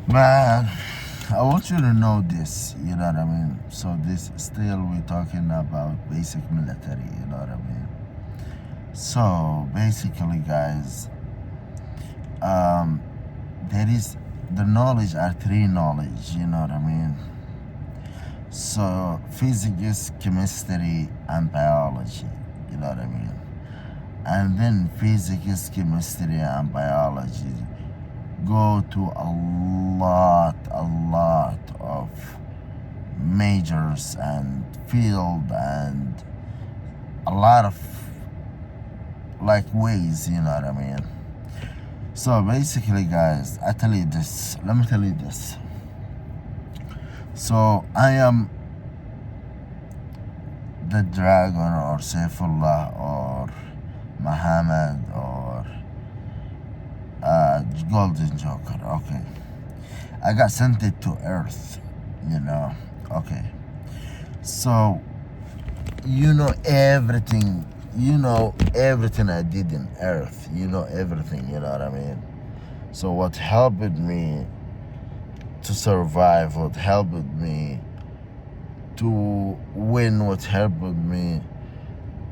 Man, I want you to know this, you know what I mean? So this still we're talking about basic military, you know what I mean? So basically guys, um there is the knowledge are three knowledge, you know what I mean? So physics, chemistry and biology, you know what I mean? And then physics, chemistry and biology go to a lot of majors and field and a lot of like ways, you know what I mean? So basically guys, I tell you this, let me tell you this. So I am the dragon or Saifullah or Muhammad or Golden Joker, okay. I got sent it to Earth, you know, okay. So you know everything I did in Earth, you know everything, you know what I mean? So what helped me to survive, what helped me to win, what helped me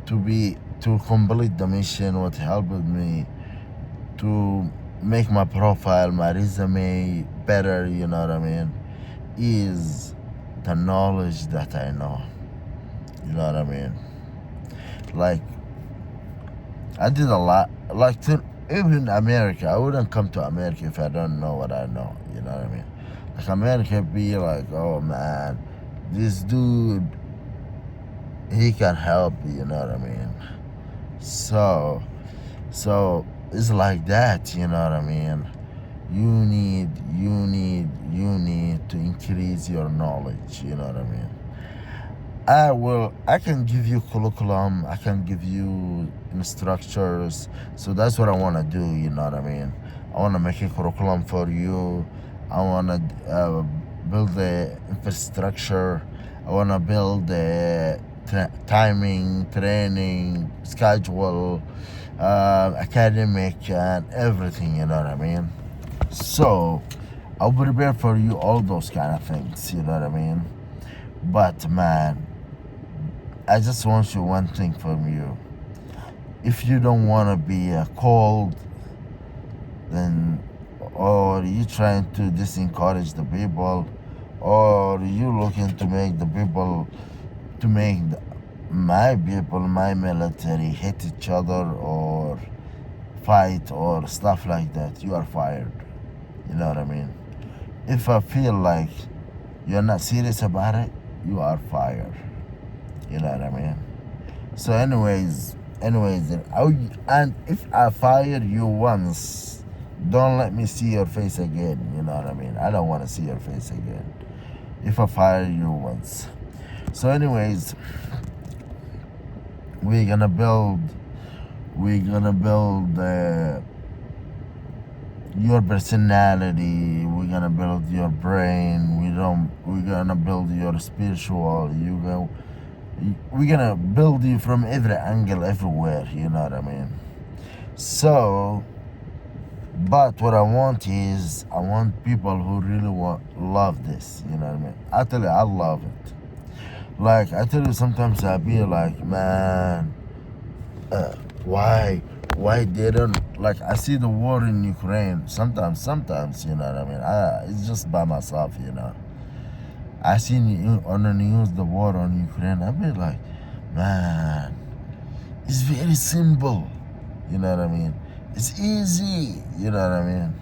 to complete the mission, what helped me to make my profile, my resume better, you know what I mean, is the knowledge that I know. You know what I mean? Like I did a lot. Like even America, I wouldn't come to America if I don't know what I know. You know what I mean? Like America be like, oh man, this dude, he can help. You know what I mean? So it's like that. You know what I mean? You need to increase your knowledge. You know what I mean? I can give you curriculum, I can give you instructors. So that's what I want to do, you know what I mean? I want to make a curriculum for you. I want to build the infrastructure. I want to build the timing, training, schedule, academic, and everything, you know what I mean? So I'll prepare for you all those kind of things, you know what I mean? But man, I just want you one thing from you. If you don't want to be cold, then, or you trying to disencourage the people, or you looking to make the people, to make my people, my military hit each other or fight or stuff like that, you are fired. You know what I mean? If I feel like you're not serious about it, you are fired. You know what I mean? So anyways, and if I fire you once, don't let me see your face again. You know what I mean? I don't want to see your face again if I fire you once. So anyways, we're gonna build your personality. We're gonna build your brain. We're gonna build your spiritual. We're gonna build you from every angle, everywhere, you know what I mean? So, but what I want is, I want people who really love this, you know what I mean? I tell you, I love it. Like, I tell you, sometimes I be like, man, why they don't, like, I see the war in Ukraine, sometimes, you know what I mean? It's just by myself, you know? I seen on the news the war on Ukraine. I be like, man, it's very simple. You know what I mean? It's easy. You know what I mean?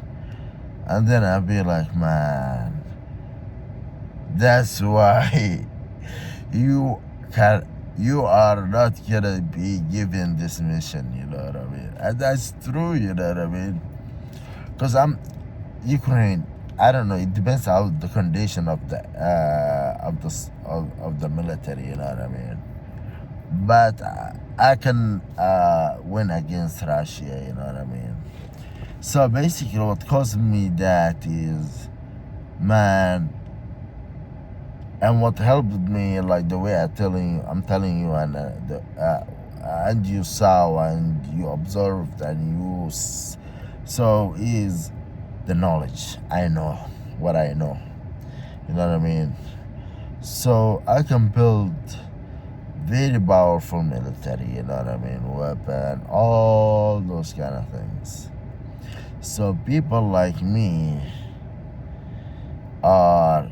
And then I be like, man, that's why you you are not gonna be given this mission. You know what I mean? And that's true. You know what I mean? Because I'm Ukraine. I don't know. It depends on the condition of the military. You know what I mean? But I can win against Russia. You know what I mean? So basically, what caused me that is, man, and what helped me, like the way I'm telling you, and you saw and you observed and so is the knowledge. I know what I know. You know what I mean? So I can build very powerful military, you know what I mean, weapon, all those kind of things. So people like me are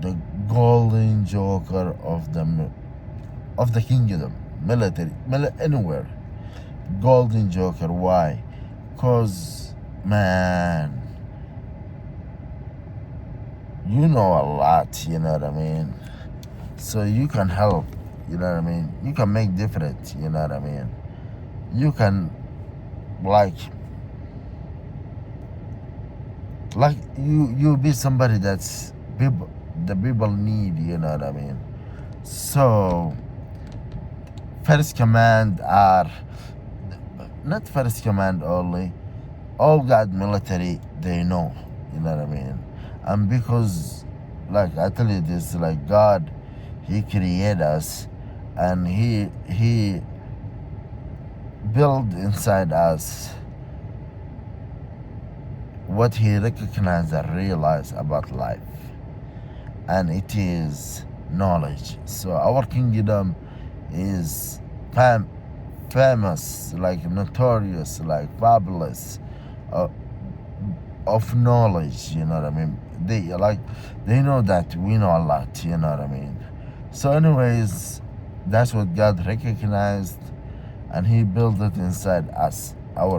the golden joker of the kingdom, military, anywhere. Golden joker. Why? Cause man, you know a lot. You know what I mean. So you can help. You know what I mean. You can make difference. You know what I mean. You can like you be somebody that's the people need. You know what I mean. So first command are not first command only. All God military they know. You know what I mean. And because like I tell you this, like God, He created us, and He built inside us what He recognized and realized about life, and it is knowledge. So our kingdom is famous, like notorious, like fabulous, uh, of knowledge. You know what I mean? They know that we know a lot. You know what I mean? So, anyways, that's what God recognized, and He built it inside us,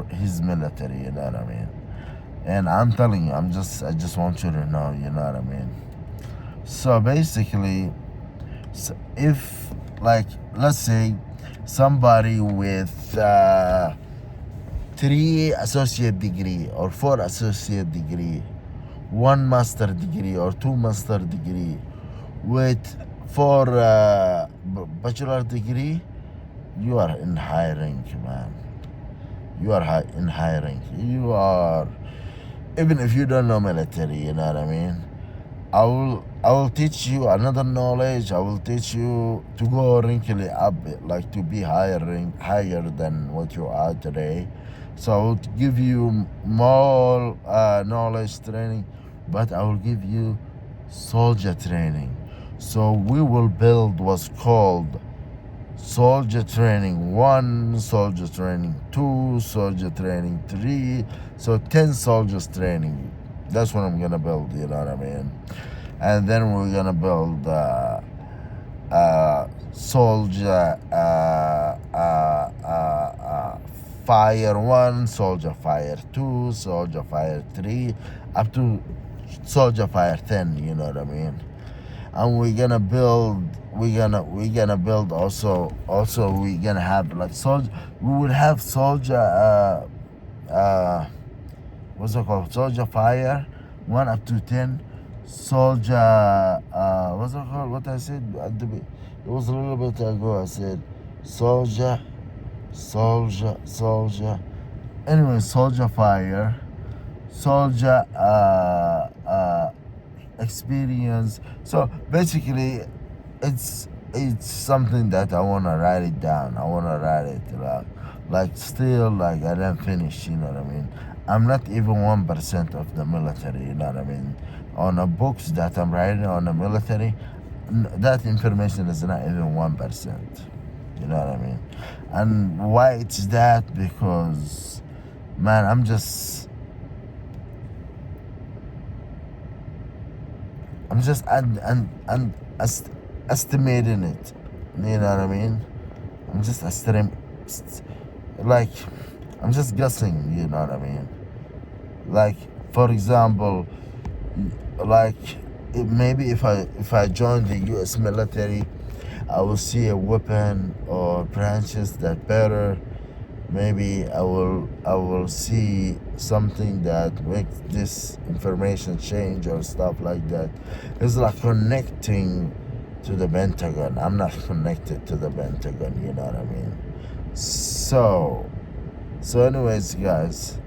His military. You know what I mean? And I'm telling you, I just want you to know. You know what I mean? So basically, if like let's say somebody with 3 associate degree or 4 associate degree, 1 master degree or 2 master degree, with 4 bachelor degree, you are in high rank, man. You are in high rank. You are, even if you don't know military, you know what I mean. I will teach you another knowledge. I will teach you to go rankly up, like to be higher than what you are today. So I will give you more knowledge training, but I will give you soldier training. So we will build what's called soldier training 1, soldier training 2, soldier training 3, so 10 soldiers training. That's what I'm gonna build, you know what I mean? And then we're gonna build soldier fire 1, soldier fire 2, soldier fire 3, up to soldier fire 10, you know what I mean? And we're gonna build also we're gonna have like soldier, we will have soldier what's it called, soldier fire 1 up to 10, soldier what's it called, what I said at the, it was a little bit ago, I said soldier, anyway, soldier fire, soldier experience. So basically it's something that I want to write it down. I want to write it like still, like I didn't finish, you know what I mean. I'm not even 1% of the military, you know what I mean. On the books that I'm writing on the military, that information is not even 1%, you know what I mean. And why it's that? Because man, I'm just estimating it. You know what I mean? I'm just like I'm just guessing. You know what I mean? Like for example, like maybe if I join the U.S. military, I will see a weapon or branches that better. Maybe I will see something that makes this information change or stuff like that. It's like connecting to the Pentagon. I'm not connected to the Pentagon, you know what I mean? So anyways, guys,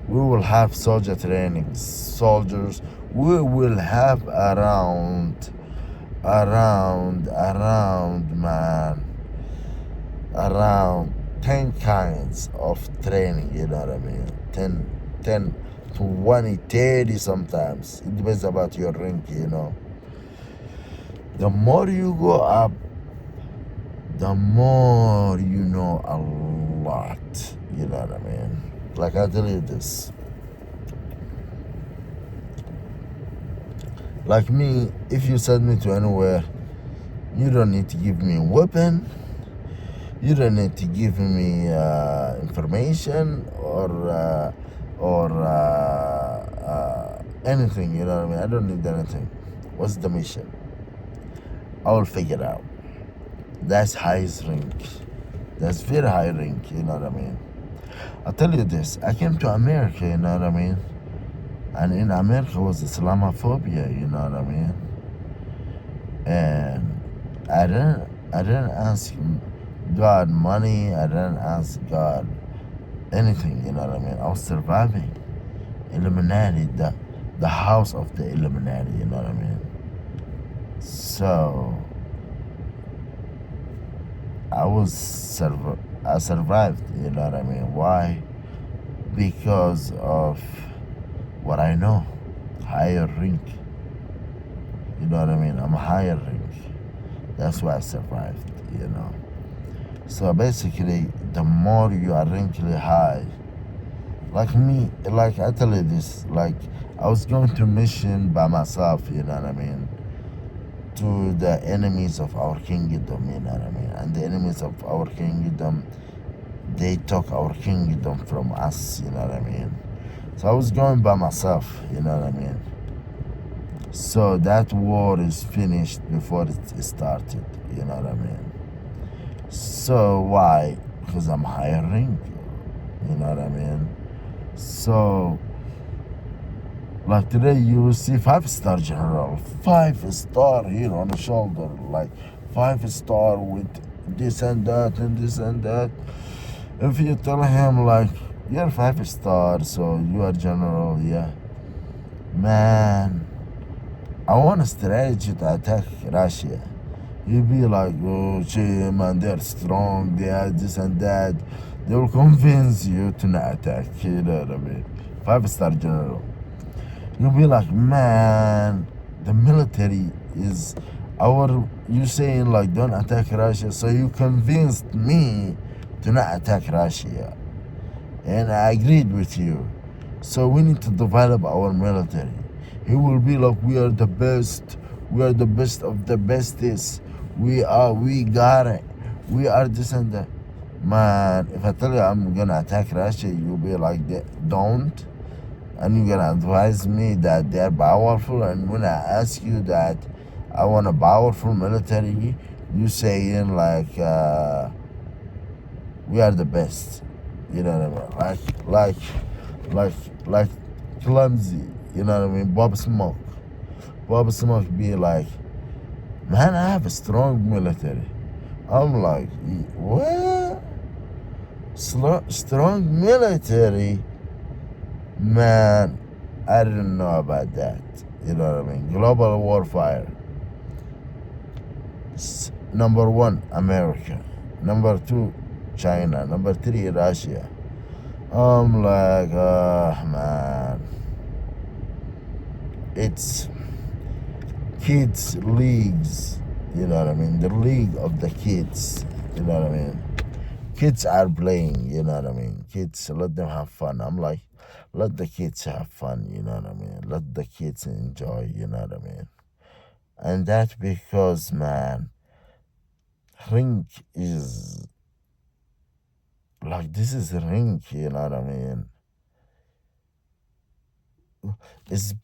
we will have soldier training. Soldiers, we will have around man, around 10 kinds of training, you know what I mean? 10 20, 30 sometimes. It depends about your rank, you know. The more you go up, the more you know a lot. You know what I mean? Like I tell you this. Like me, if you send me to anywhere, you don't need to give me a weapon. You don't need to give me information or anything. You know what I mean? I don't need anything. What's the mission? I will figure it out. That's highest rank. That's very high rank. You know what I mean? I'll tell you this. I came to America. You know what I mean? And in America was Islamophobia. You know what I mean? And I didn't ask God money. I didn't ask God anything. You know what I mean? I was surviving. Illuminati, the house of the Illuminati. You know what I mean? So I survived. You know what I mean? Why? Because of what I know, higher rank. You know what I mean? I'm a higher rank. That's why I survived. You know. So basically, the more you are rankly high, like me, like I tell you this, like I was going to mission by myself. You know what I mean? To the enemies of our kingdom. You know what I mean? And the enemies of our kingdom, they took our kingdom from us. You know what I mean? So I was going by myself. You know what I mean? So that war is finished before it started. You know what I mean? So why? Because I'm higher rank. You know what I mean? So like today you will see 5-star general, 5-star here on the shoulder, like 5-star with this and that and this and that. If you tell him like you're 5-star, so you are general, yeah. Man, I want a strategy to attack Russia. You be like, oh, shit, man, they're strong, they are this and that. They will convince you to not attack, you know what I mean? 5-star general. You'll be like, man, the military is you saying like don't attack Russia, so you convinced me to not attack Russia. And I agreed with you. So we need to develop our military. He will be like, we are the best. We are the best of the bestest. We got it. We are this and that. Man, if I tell you I'm gonna attack Russia, you'll be like, don't. And you're gonna advise me that they're powerful. And when I ask you that I want a powerful military, you saying like, we are the best. You know what I mean? Like clumsy. You know what I mean? Bob Smoke. Bob Smoke be like, man, I have a strong military. I'm like, what? Strong military? Man, I didn't know about that. You know what I mean? Global warfare. Number 1, America. Number 2, China. Number 3, Russia. I'm like, man. It's kids leagues. You know what I mean? The league of the kids. You know what I mean? Kids are playing. You know what I mean? Kids, let them have fun. I'm like, let the kids have fun. You know what I mean? Let the kids enjoy. You know what I mean? And that's because, man, Rink is like, this is Rink, you know what I mean? It's,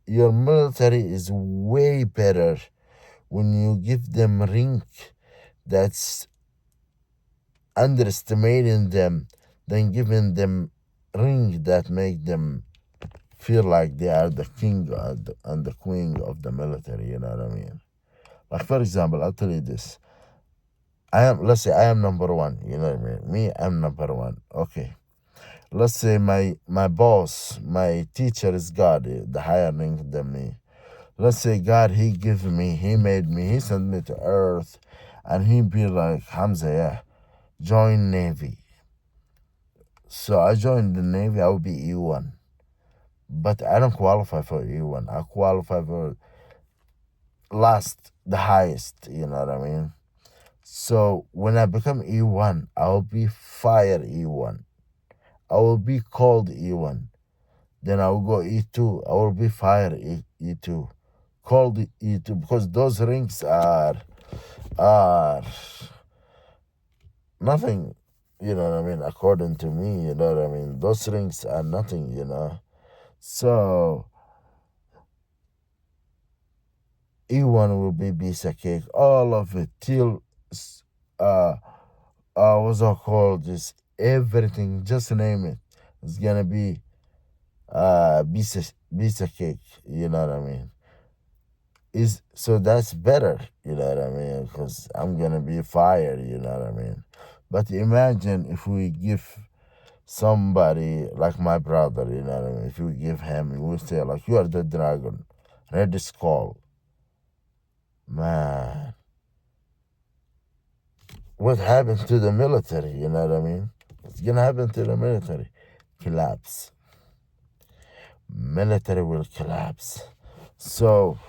your military is way better when you give them Rink that's underestimating them than giving them Ring that make them feel like they are the king and the queen of the military, you know what I mean? Like, for example, I'll tell you this. Let's say I am number 1, you know what I mean? Me, I'm number 1. Okay. Let's say my boss, my teacher is God, the higher rank than me. Let's say God, he made me, he sent me to earth, and he be like, Hamza, yeah, join Navy. So I joined the Navy, I will be E1. but I don't qualify for E1. I qualify for last, the highest, you know what I mean? So when I become E1, I will be fire E1. I will be called E1. Then I will go E2. I will be fire E2. Called E2 because those rings are nothing, you know what I mean, according to me, you know what I mean? Those rings are nothing, you know. So E1 will be piece of cake, all of it till uh what's it called? Just everything, just name it. It's gonna be piece of cake, you know what I mean? Is so that's better, you know what I mean? Because I'm gonna be fired, you know what I mean? But imagine if we give somebody like my brother, you know what I mean? If we give him, we say like, you are the dragon, red skull, man. What happened to the military? You know what I mean? It's gonna happen to the military. Collapse. Military will collapse. So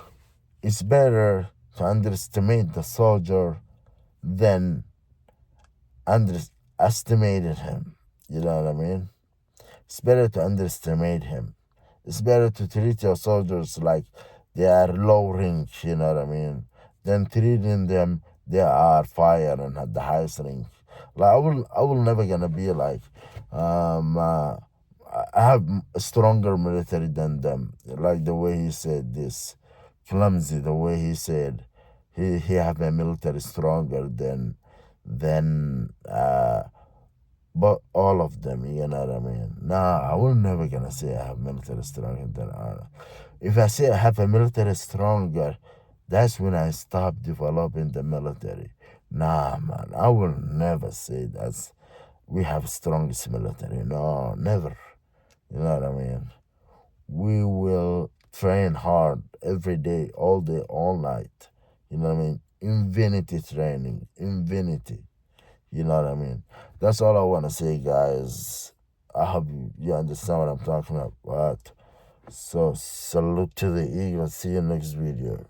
it's better to underestimate the soldier than underestimated him. You know what I mean? It's better to underestimate him. It's better to treat your soldiers like they are low rank, you know what I mean, than treating them they are fire and at the highest rank. Like I will never gonna be like, um, uh, I have a stronger military than them. Like the way he said this, clumsy. The way he said he have a military stronger than but all of them, you know what I mean? Nah, I will never gonna say I have military stronger than Arnold. If I say I have a military stronger, that's when I stop developing the military. Nah, man, I will never say that's we have strongest military. No, never. You know what I mean? We will train hard every day, all day, all night. You know what I mean? Infinity training, infinity. You know what I mean? That's all I want to say, guys. I hope you understand what I'm talking about. So, salute to the eagle. See you next video.